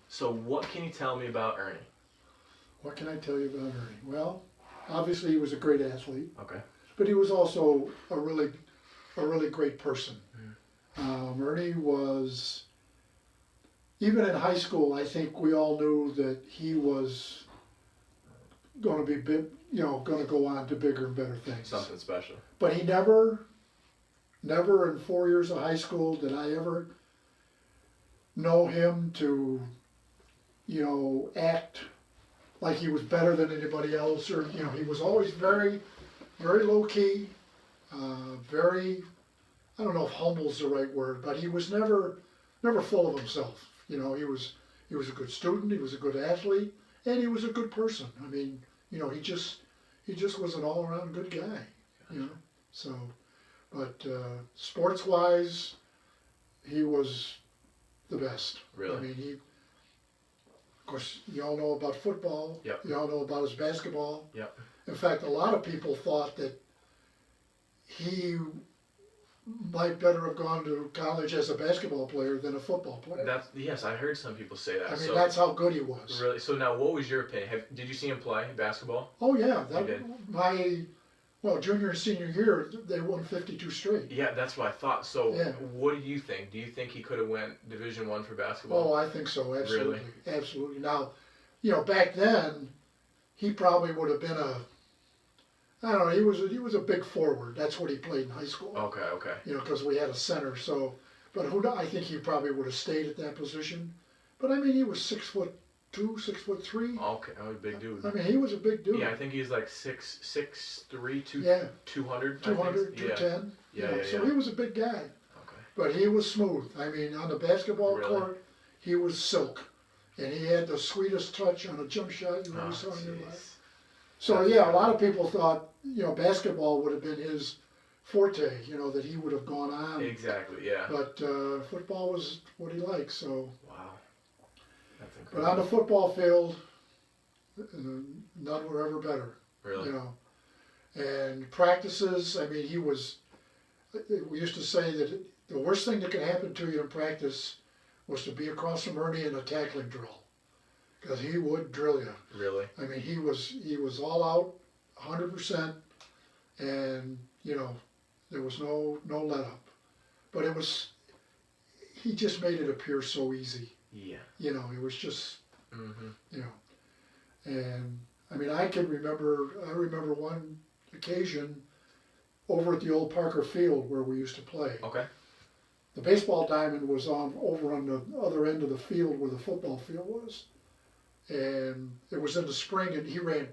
So what can you tell me about Ernie? What can I tell you about Ernie? Well, obviously he was a great athlete, Okay. but he was also a really great person. Ernie was, even in high school, I think we all knew that he was going to be big, going to go on to bigger and better things. Something special. But he never in 4 years of high school did I ever know him to, act like he was better than anybody else, or he was always very, very low key, very. I don't know if humble's the right word, but he was never full of himself. He was a good student, he was a good athlete, and he was a good person. I mean, he just was an all around good guy. So, but sports wise, he was the best. Really? I mean, of course, you all know about football. Yep. You all know about his basketball. Yep. In fact, a lot of people thought that he might better have gone to college as a basketball player than a football player. Yes, I heard some people say that. I mean, that's how good he was. Really? So now, what was your opinion? Did you see him play basketball? Oh yeah, You did? Junior and senior year they won 52 straight. Yeah, that's what I thought. So, Yeah. what do you think? Do you think he could have went Division I for basketball? Oh, I think so. Absolutely, Really? absolutely. Now, back then, he probably would have been I don't know. He was a big forward. That's what he played in high school. Okay. Because we had a center. So, but I think he probably would have stayed at that position. But I mean, he was 6'2", 6'3". Okay, oh, big dude. I mean, he was a big dude. Yeah, I think he's like 6'3", 200. 200, 210. Yeah. So he was a big guy. Okay. But he was smooth. I mean, on the basketball Really? court, he was silk. And he had the sweetest touch on a jump shot you ever saw in your life. So yeah, a lot of people thought, basketball would have been his forte, that he would have gone on. Exactly, yeah. But football was what he liked, so. Wow. That's But incredible. on the football field, none were ever better. Really? And practices, I mean, we used to say that the worst thing that could happen to you in practice was to be across from Ernie in a tackling drill. Because he would drill you. Really? I mean, he was all out, 100%, and there was no let up. But he just made it appear so easy. Yeah. It was just, Mm-hmm. and I mean, I remember one occasion over at the old Parker Field where we used to play. Okay. The baseball diamond was over on the other end of the field where the football field was. And it was in the spring, and he ran.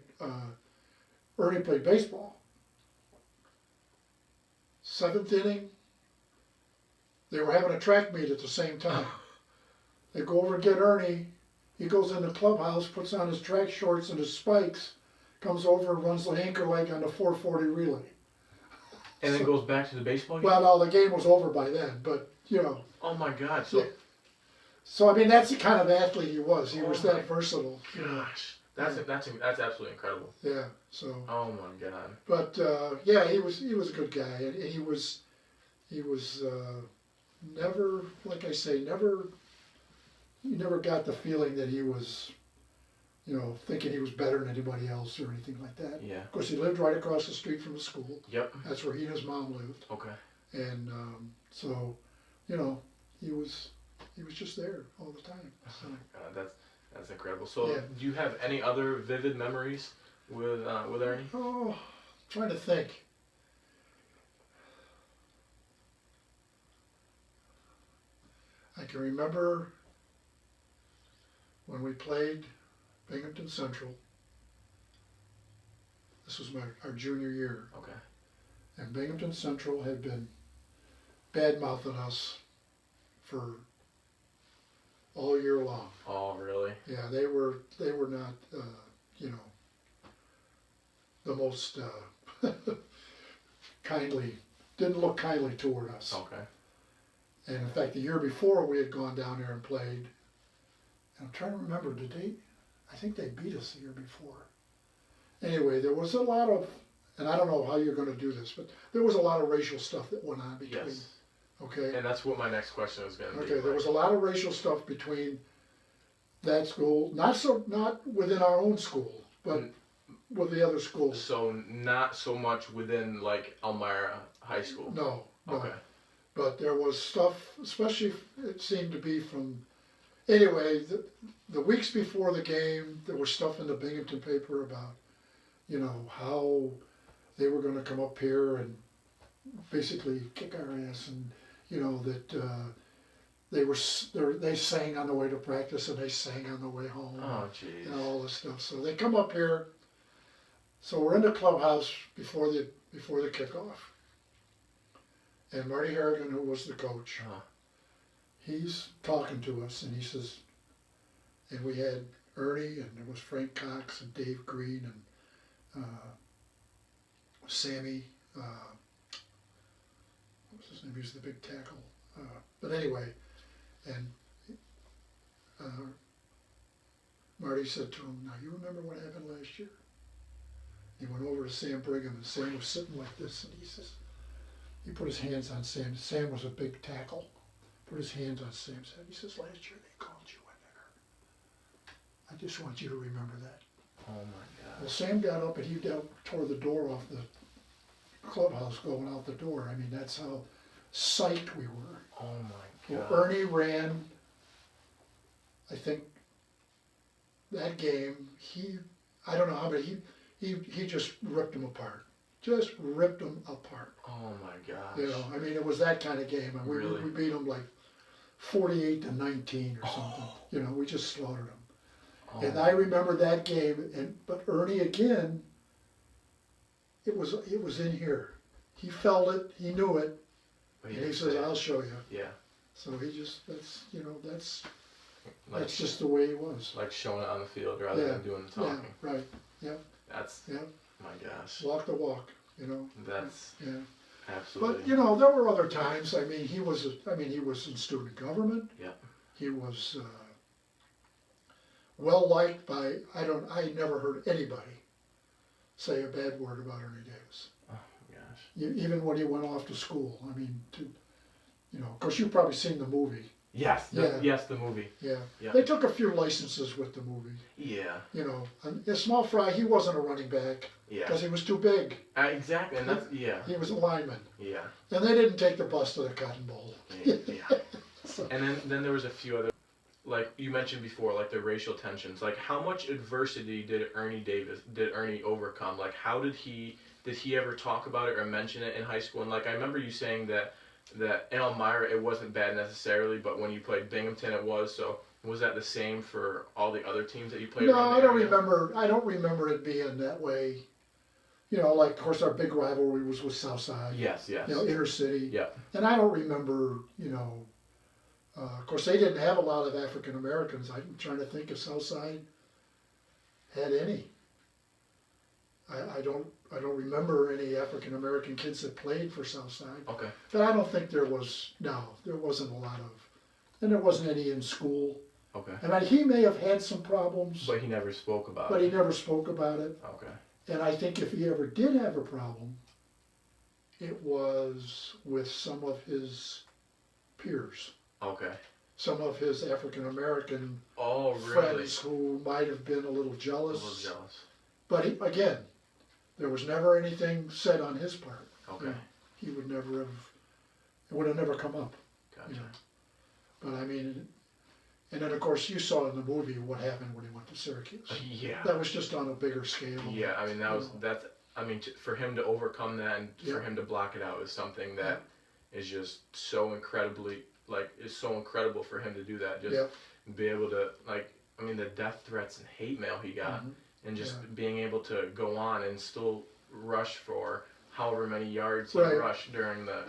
Ernie played baseball. 7th inning, they were having a track meet at the same time. They go over and get Ernie. He goes in the clubhouse, puts on his track shorts and his spikes, comes over and runs the anchor leg on the 440 relay. And then goes back to the baseball game? Well, no, the game was over by then, but Oh my God! So. Yeah. So I mean, that's the kind of athlete he was. He was my that versatile. Gosh, that's absolutely incredible. Yeah. So. Oh my God. But yeah, he was a good guy, and he was never, like I say, you never got the feeling that he was, thinking he was better than anybody else or anything like that. Yeah. Of course, he lived right across the street from the school. Yep. That's where he and his mom lived. Okay. And so, he was just there all the time. So. That's incredible. So, Yeah. do you have any other vivid memories with Ernie? Oh, trying to think. I can remember when we played Binghamton Central. This was our junior year. Okay. And Binghamton Central had been bad-mouthing us for all year long. Oh, really? Yeah, they were not, the most didn't look kindly toward us. Okay. And in fact, the year before we had gone down there and played, and I'm trying to remember, I think they beat us the year before. Anyway, there was a lot of, and I don't know how you're going to do this, but there was a lot of racial stuff that went on between. Yes. Okay. And that's what my next question was going to be. Okay, there was a lot of racial stuff between that school, not within our own school, but with the other schools. So not so much within like Elmira High School. No. Okay. But there was stuff, especially it seemed to be from. Anyway, the weeks before the game, there was stuff in the Binghamton paper about, how they were going to come up here and basically kick our ass, and that they sang on the way to practice and they sang on the way home. Oh, jeez. And all this stuff. So they come up here. So we're in the clubhouse before the kickoff, and Marty Harrigan, who was the coach, he's talking to us, and he says, and we had Ernie, and there was Frank Cox and Dave Green and Sammy. What was his name? He was the big tackle. But anyway, and Marty said to him, "Now you remember what happened last year?" He went over to Sam Brigham, and Sam was sitting like this, and he says, he put his hands on Sam. Sam was a big tackle. Put his hands on Sam's head. He says, "Last year they called you a nigger. I just want you to remember that." Oh my God. Well, Sam got up and he tore the door off the clubhouse going out the door. I mean, that's how psyched we were. Oh my God. Well, Ernie ran, I think, that game. I don't know how, but he just ripped them apart. Just ripped them apart. Oh my gosh. I mean, it was that kind of game, and Really? we beat them like 48-19 or something. We just slaughtered them. Oh. And I remember that game, but Ernie again, it was in here. He felt it, he knew it, and he says, "I'll show you." Yeah. So that's just the way he was. Like showing it on the field rather than doing the talking. Yeah, right. Yeah. That's. Yeah. My gosh. Walk the walk. That's. Yeah. Absolutely. But there were other times. I mean, he was in student government. Yeah. He was well liked by. I never heard anybody say a bad word about Ernie Davis. Oh my gosh. Even when he went off to school. I mean, of course, you've probably seen the movie. Yes. Yes, the movie. Yeah. Yeah. They took a few licenses with the movie. Yeah. A small fry. He wasn't a running back. Yeah. Because he was too big. Exactly, and that's He was a lineman. Yeah. And they didn't take the bus to the Cotton Bowl. Yeah. So. And then there was a few other, like you mentioned before, like the racial tensions. Like how much adversity did Ernie overcome? Like how did he ever talk about it or mention it in high school? And like I remember you saying that in Elmira it wasn't bad necessarily, but when you played Binghamton it was. So was that the same for all the other teams that you played? No, I don't remember. I don't remember it being that way. Like of course our big rivalry was with Southside. Yes. Inner city. Yeah. And I don't remember. Of course they didn't have a lot of African Americans. I'm trying to think if Southside had any. I don't remember any African American kids that played for Southside. Okay. But I don't think there wasn't a lot of, and there wasn't any in school. Okay. And he may have had some problems. But he never spoke about it. But he never spoke about it. Okay. And I think if he ever did have a problem, it was with some of his peers. Okay. Some of his African American friends who might have been a little jealous. But But there was never anything said on his part. Okay. He would never have. It would have never come up. Gotcha. But I mean, and then of course you saw in the movie what happened when he went to Syracuse. Yeah. That was just on a bigger scale. Yeah, I mean for him to overcome that and for him to block it out is something that is just so incredibly so incredible for him to do that. Just be able to the death threats and hate mail he got. Mm-hmm. And just being able to go on and still rush for however many yards he rushed during the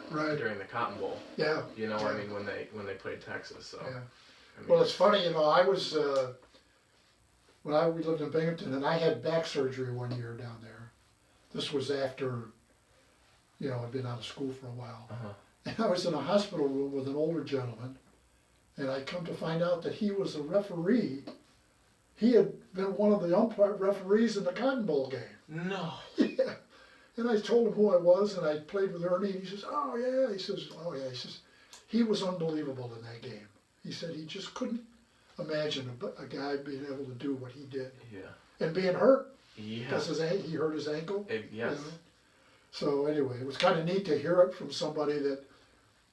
Cotton Bowl. Yeah. When they played Texas. So. Yeah. Well, it's funny. I was we lived in Binghamton, and I had back surgery one year down there. This was after, I'd been out of school for a while, and I was in a hospital room with an older gentleman, and I come to find out that he was a referee. He had been one of the referees in the Cotton Bowl game. No. Yeah. And I told him who I was, and I played with Ernie, and he says, "Oh yeah." He says, he was unbelievable in that game. He said he just couldn't imagine a guy being able to do what he did Yeah. and being hurt Yeah. because he hurt his ankle. Yes. You know? So anyway, it was kind of neat to hear it from somebody that,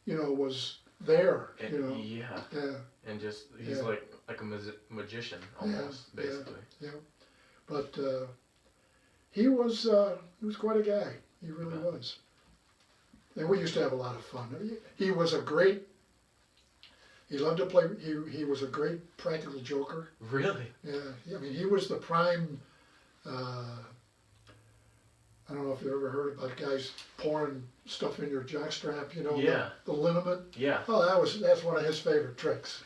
you know, was there. And, you know. Yeah. Yeah. And just he's Yeah. like a magician almost, basically. Yeah. But he was quite a guy. He really was. And we used to have a lot of fun. He was a great. He loved to play. He was a great practical joker. Really? Yeah. I mean, he was the prime. I don't know if you ever heard about guys pouring stuff in your jockstrap. You know, Yeah. the liniment. Yeah. Oh, that's one of his favorite tricks.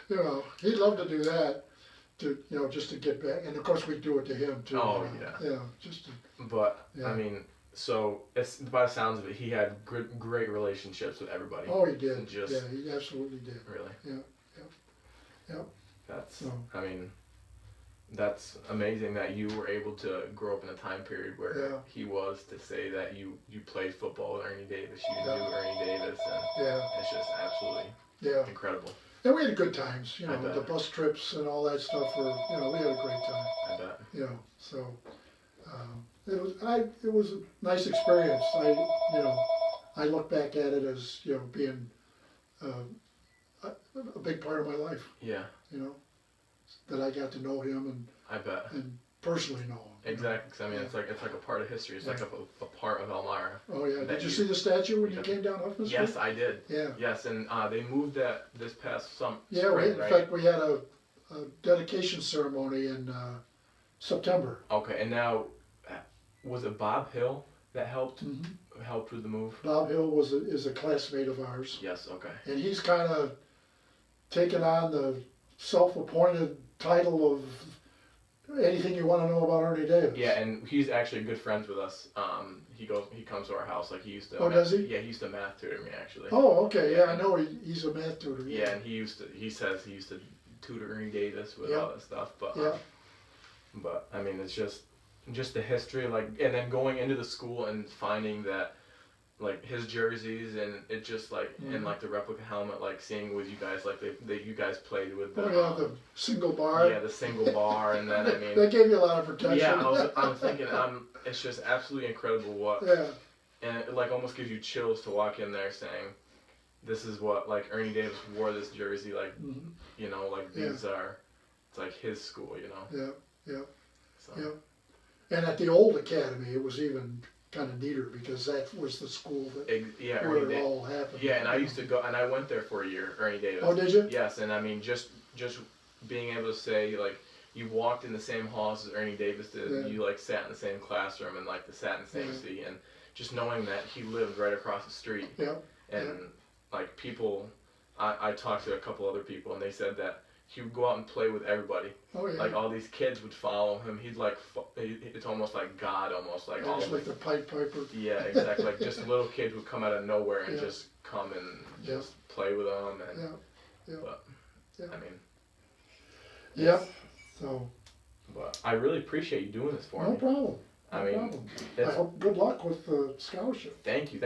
You know, he'd love to do that. To, you know, just to get back, and of course we do it to him too. Oh, yeah. Just to, But yeah. I mean, so it's by the sounds of it, he had great relationships with everybody. Oh, he did. Just, yeah, he absolutely did. Really. Yeah. That's. So. I mean, that's amazing that you were able to grow up in a time period where he was to say that you played football with Ernie Davis, you knew Ernie Davis, and it's just absolutely incredible. And we had good times, you I know, bet. the bus trips and all that stuff were, you know, we had a great time. I bet. You know, so it was a nice experience. I look back at it as, you know, being a big part of my life. Yeah. You know, that I got to know him I bet. and personally know him. Exactly, because I mean, it's like a part of history. It's like a part of Elmira. Oh yeah, did you see the statue when you came down Huffman Street? Yes, I did. Yeah. Yes, and they moved that this past spring, in right? fact, we had a dedication ceremony in September. Okay, and now, was it Bob Hill that helped with the move? Bob Hill is a classmate of ours. Yes, okay. And he's kind of taken on the self-appointed title of anything you want to know about Ernie Davis. Yeah, and he's actually good friends with us. He comes to our house, like he used to. Oh, does he? Yeah, he used to math tutor me actually. Oh, okay. Yeah, I know he's a math tutor. Yeah, and he says he used to tutor Ernie Davis with all that stuff. But but I mean, it's just the history, like, and then going into the school and finding that, like, his jerseys and it just like and like the replica helmet, like seeing with you guys, like you guys played with the the single bar. Yeah, the single bar, and then I mean they gave you a lot of protection. Yeah, I'm thinking it's just absolutely incredible what. Yeah. And it like almost gives you chills to walk in there saying, this is what, like, Ernie Davis wore this jersey, like, you know, like these are, it's like his school, you know. Yeah. So. Yeah. And at the old academy, it was even kind of neater because that was the school that where it all happened. Yeah, and I used to go, and I went there for a year, Ernie Davis. Oh, did you? Yes, and I mean, just being able to say, like, you walked in the same halls as Ernie Davis did, you, like, sat in the same classroom and, like, sat in the same seat, and just knowing that he lived right across the street. Yeah. And, like, people, I talked to a couple other people, and they said that he would go out and play with everybody. Oh, yeah. Like, all these kids would follow him. He'd, like, it's almost like God, almost. Like, all like the Pied Piper. Yeah, exactly. Like, just little kids would come out of nowhere and just come and just play with them. And, But, I mean. Yeah. So. But I really appreciate you doing this for me. No problem. I mean. I hope good luck with the scholarship. Thank you.